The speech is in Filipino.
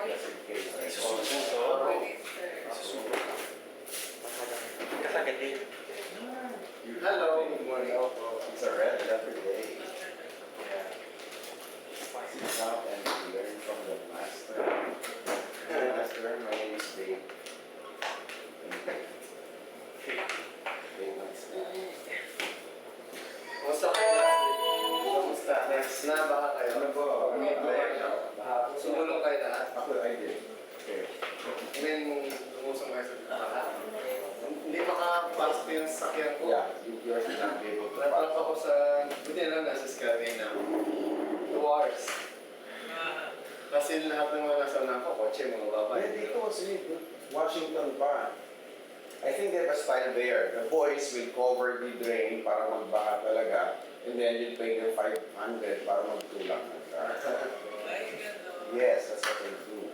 just in case. Hello, good morning. It's a red every day. Sit up and learn from the master. Master, my name is Dave. Dave Master. Kumusta kayo last week? Kumusta? Next na, baka kayo. Ano po? Sumulong kayo lahat. Ako, I did. Okay. And then, lumusong kayo sa baka. Hindi makapasok yung sakyan ko. Yeah, you are not able to Natrap ako sa, hindi na, nasa Skyway na. 2 hours. Kasi lahat ng mga nasa na ako, kotse, mga babae. Well, dito kasi Washington pa. I think they have a style there. The boys will cover the drain para magbaha talaga. And then you'll pay them 500 para magtulang ng car. Yes, that's what they do.